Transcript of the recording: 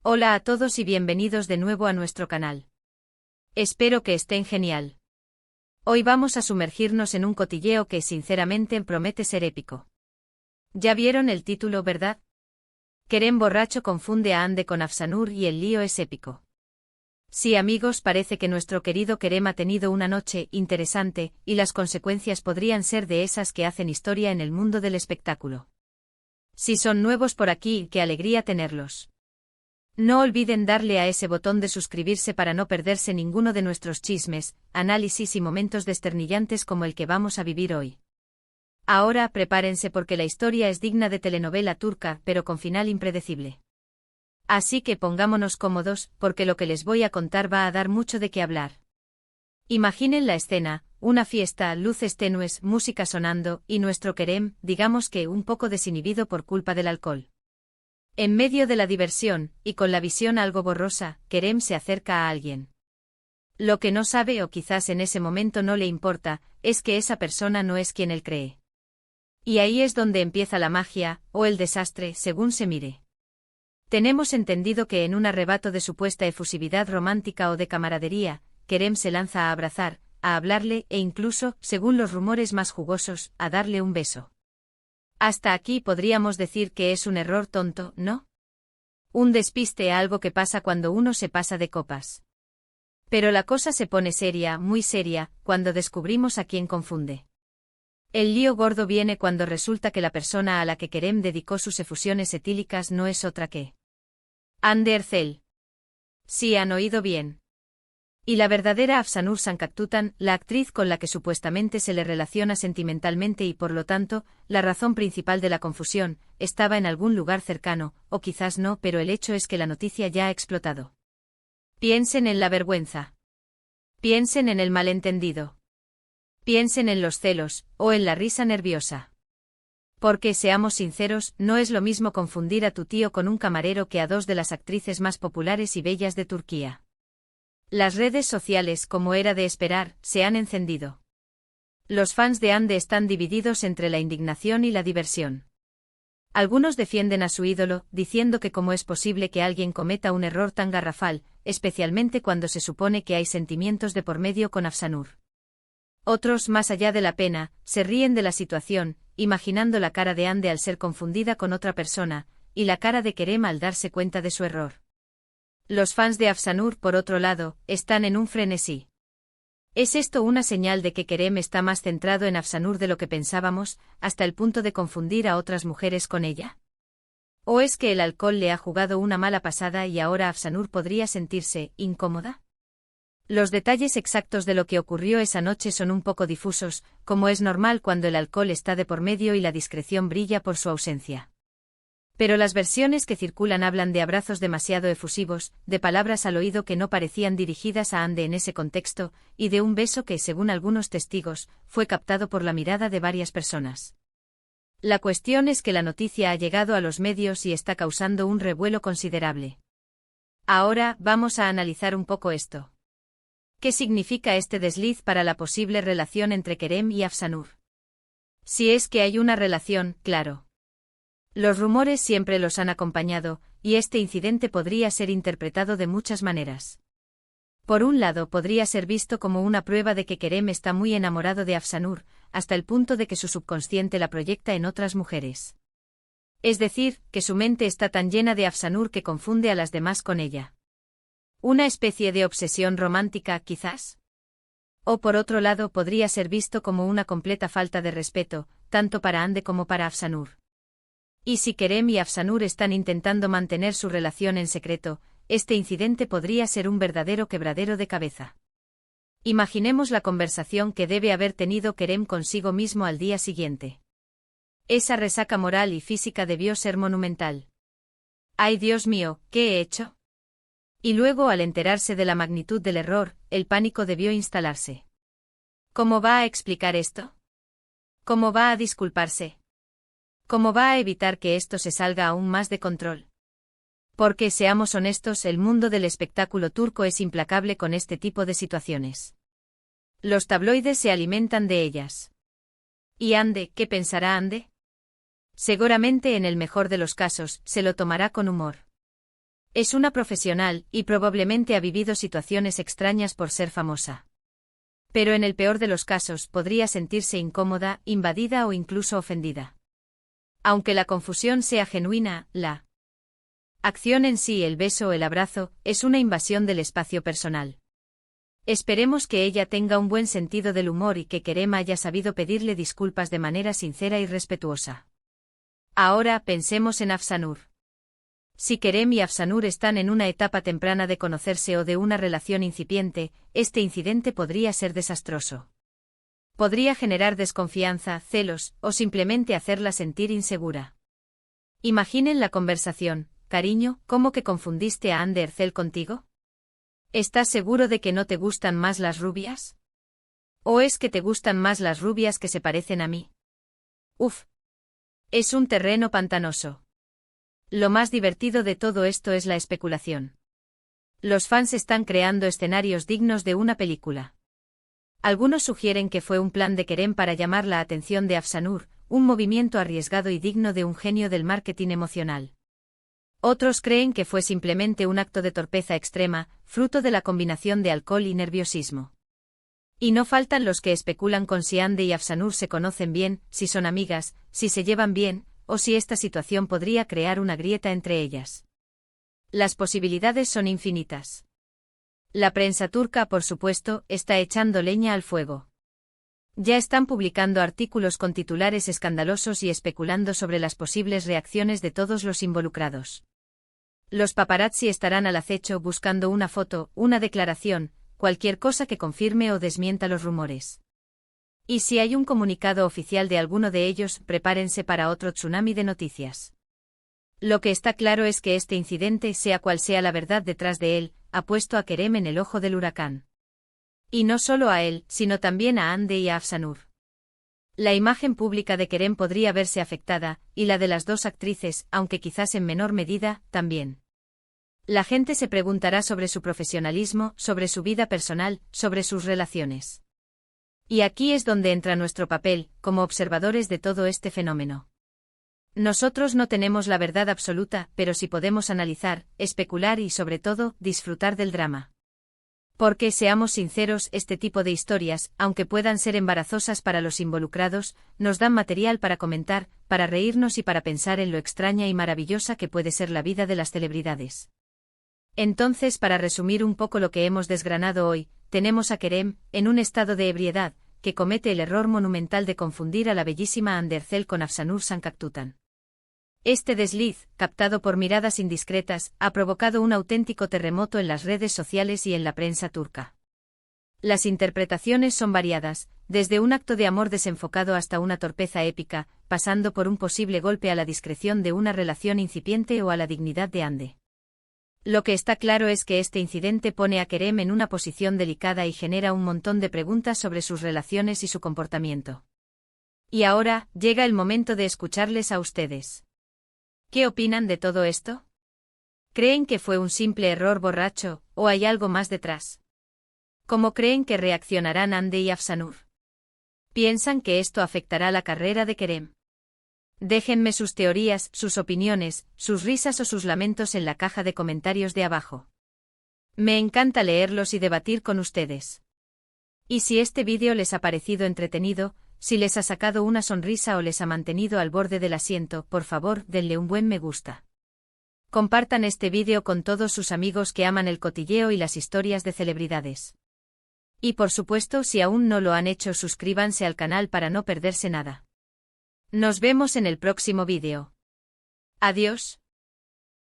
Hola a todos y bienvenidos de nuevo a nuestro canal. Espero que estén genial. Hoy vamos a sumergirnos en un cotilleo que sinceramente promete ser épico. Ya vieron el título, ¿verdad? Kerem borracho confunde a Hande con Afsanur y el lío es épico. Sí, amigos, parece que nuestro querido Kerem ha tenido una noche interesante y las consecuencias podrían ser de esas que hacen historia en el mundo del espectáculo. Si son nuevos por aquí, qué alegría tenerlos. No olviden darle a ese botón de suscribirse para no perderse ninguno de nuestros chismes, análisis y momentos desternillantes como el que vamos a vivir hoy. Ahora prepárense porque la historia es digna de telenovela turca, pero con final impredecible. Así que pongámonos cómodos, porque lo que les voy a contar va a dar mucho de qué hablar. Imaginen la escena, una fiesta, luces tenues, música sonando, y nuestro Kerem, digamos que un poco desinhibido por culpa del alcohol. En medio de la diversión, y con la visión algo borrosa, Kerem se acerca a alguien. Lo que no sabe o quizás en ese momento no le importa, es que esa persona no es quien él cree. Y ahí es donde empieza la magia, o el desastre, según se mire. Tenemos entendido que en un arrebato de supuesta efusividad romántica o de camaradería, Kerem se lanza a abrazar, a hablarle e incluso, según los rumores más jugosos, a darle un beso. Hasta aquí podríamos decir que es un error tonto, ¿no? Un despiste, algo que pasa cuando uno se pasa de copas. Pero la cosa se pone seria, muy seria, cuando descubrimos a quién confunde. El lío gordo viene cuando resulta que la persona a la que Kerem dedicó sus efusiones etílicas no es otra que Hande Erçel. Sí, han oído bien. Y la verdadera Afsanur Sancaktutan, la actriz con la que supuestamente se le relaciona sentimentalmente y por lo tanto, la razón principal de la confusión, estaba en algún lugar cercano, o quizás no, pero el hecho es que la noticia ya ha explotado. Piensen en la vergüenza. Piensen en el malentendido. Piensen en los celos, o en la risa nerviosa. Porque, seamos sinceros, no es lo mismo confundir a tu tío con un camarero que a dos de las actrices más populares y bellas de Turquía. Las redes sociales, como era de esperar, se han encendido. Los fans de Hande están divididos entre la indignación y la diversión. Algunos defienden a su ídolo, diciendo que cómo es posible que alguien cometa un error tan garrafal, especialmente cuando se supone que hay sentimientos de por medio con Afsanur. Otros, más allá de la pena, se ríen de la situación, imaginando la cara de Hande al ser confundida con otra persona, y la cara de Kerem al darse cuenta de su error. Los fans de Afsanur, por otro lado, están en un frenesí. ¿Es esto una señal de que Kerem está más centrado en Afsanur de lo que pensábamos, hasta el punto de confundir a otras mujeres con ella? ¿O es que el alcohol le ha jugado una mala pasada y ahora Afsanur podría sentirse incómoda? Los detalles exactos de lo que ocurrió esa noche son un poco difusos, como es normal cuando el alcohol está de por medio y la discreción brilla por su ausencia. Pero las versiones que circulan hablan de abrazos demasiado efusivos, de palabras al oído que no parecían dirigidas a Hande en ese contexto, y de un beso que, según algunos testigos, fue captado por la mirada de varias personas. La cuestión es que la noticia ha llegado a los medios y está causando un revuelo considerable. Ahora, vamos a analizar un poco esto. ¿Qué significa este desliz para la posible relación entre Kerem y Afsanur? Si es que hay una relación, claro. Los rumores siempre los han acompañado, y este incidente podría ser interpretado de muchas maneras. Por un lado, podría ser visto como una prueba de que Kerem está muy enamorado de Afsanur, hasta el punto de que su subconsciente la proyecta en otras mujeres. Es decir, que su mente está tan llena de Afsanur que confunde a las demás con ella. Una especie de obsesión romántica, quizás. O por otro lado, podría ser visto como una completa falta de respeto, tanto para Hande como para Afsanur. Y si Kerem y Afsanur están intentando mantener su relación en secreto, este incidente podría ser un verdadero quebradero de cabeza. Imaginemos la conversación que debe haber tenido Kerem consigo mismo al día siguiente. Esa resaca moral y física debió ser monumental. ¡Ay, Dios mío! ¿Qué he hecho? Y luego, al enterarse de la magnitud del error, el pánico debió instalarse. ¿Cómo va a explicar esto? ¿Cómo va a disculparse? ¿Cómo va a evitar que esto se salga aún más de control? Porque, seamos honestos, el mundo del espectáculo turco es implacable con este tipo de situaciones. Los tabloides se alimentan de ellas. ¿Y Hande, qué pensará Hande? Seguramente, en el mejor de los casos, se lo tomará con humor. Es una profesional, y probablemente ha vivido situaciones extrañas por ser famosa. Pero en el peor de los casos podría sentirse incómoda, invadida o incluso ofendida. Aunque la confusión sea genuina, la acción en sí, el beso o el abrazo, es una invasión del espacio personal. Esperemos que ella tenga un buen sentido del humor y que Kerem haya sabido pedirle disculpas de manera sincera y respetuosa. Ahora pensemos en Afsanur. Si Kerem y Afsanur están en una etapa temprana de conocerse o de una relación incipiente, este incidente podría ser desastroso. Podría generar desconfianza, celos, o simplemente hacerla sentir insegura. Imaginen la conversación: cariño, ¿cómo que confundiste a Hande Erçel contigo? ¿Estás seguro de que no te gustan más las rubias? ¿O es que te gustan más las rubias que se parecen a mí? Uf. Es un terreno pantanoso. Lo más divertido de todo esto es la especulación. Los fans están creando escenarios dignos de una película. Algunos sugieren que fue un plan de Kerem para llamar la atención de Afsanur, un movimiento arriesgado y digno de un genio del marketing emocional. Otros creen que fue simplemente un acto de torpeza extrema, fruto de la combinación de alcohol y nerviosismo. Y no faltan los que especulan con si Hande y Afsanur se conocen bien, si son amigas, si se llevan bien, o si esta situación podría crear una grieta entre ellas. Las posibilidades son infinitas. La prensa turca, por supuesto, está echando leña al fuego. Ya están publicando artículos con titulares escandalosos y especulando sobre las posibles reacciones de todos los involucrados. Los paparazzi estarán al acecho buscando una foto, una declaración, cualquier cosa que confirme o desmienta los rumores. Y si hay un comunicado oficial de alguno de ellos, prepárense para otro tsunami de noticias. Lo que está claro es que este incidente, sea cual sea la verdad detrás de él, ha puesto a Kerem en el ojo del huracán. Y no solo a él, sino también a Hande y a Afsanur. La imagen pública de Kerem podría verse afectada, y la de las dos actrices, aunque quizás en menor medida, también. La gente se preguntará sobre su profesionalismo, sobre su vida personal, sobre sus relaciones. Y aquí es donde entra nuestro papel, como observadores de todo este fenómeno. Nosotros no tenemos la verdad absoluta, pero sí podemos analizar, especular y, sobre todo, disfrutar del drama. Porque, seamos sinceros, este tipo de historias, aunque puedan ser embarazosas para los involucrados, nos dan material para comentar, para reírnos y para pensar en lo extraña y maravillosa que puede ser la vida de las celebridades. Entonces, para resumir un poco lo que hemos desgranado hoy, tenemos a Kerem, en un estado de ebriedad, que comete el error monumental de confundir a la bellísima Hande Erçel con Afsanur Sancaktutan. Este desliz, captado por miradas indiscretas, ha provocado un auténtico terremoto en las redes sociales y en la prensa turca. Las interpretaciones son variadas, desde un acto de amor desenfocado hasta una torpeza épica, pasando por un posible golpe a la discreción de una relación incipiente o a la dignidad de Hande. Lo que está claro es que este incidente pone a Kerem en una posición delicada y genera un montón de preguntas sobre sus relaciones y su comportamiento. Y ahora, llega el momento de escucharles a ustedes. ¿Qué opinan de todo esto? ¿Creen que fue un simple error borracho, o hay algo más detrás? ¿Cómo creen que reaccionarán Hande y Afsanur? ¿Piensan que esto afectará la carrera de Kerem? Déjenme sus teorías, sus opiniones, sus risas o sus lamentos en la caja de comentarios de abajo. Me encanta leerlos y debatir con ustedes. Y si este vídeo les ha parecido entretenido, si les ha sacado una sonrisa o les ha mantenido al borde del asiento, por favor, denle un buen me gusta. Compartan este vídeo con todos sus amigos que aman el cotilleo y las historias de celebridades. Y por supuesto, si aún no lo han hecho, suscríbanse al canal para no perderse nada. Nos vemos en el próximo vídeo. Adiós.